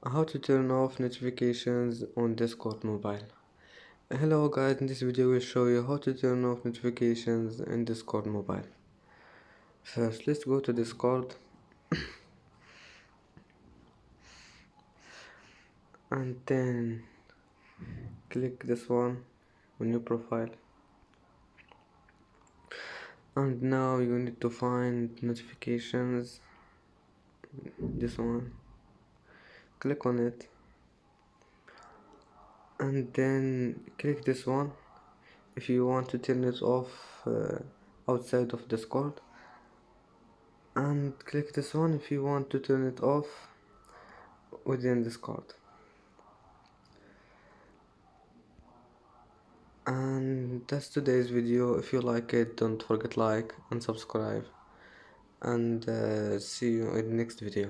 How to turn off notifications on Discord mobile. Hello guys, in this video we'll show you how to turn off notifications in Discord mobile. First, let's go to Discord and then click this one on your profile. And now you need to find notifications, this one. Click on it and then click this one if you want to turn it off outside of Discord, and click this one if you want to turn it off within Discord. And that's today's video. If you like it, don't forget like and subscribe, and see you in the next video.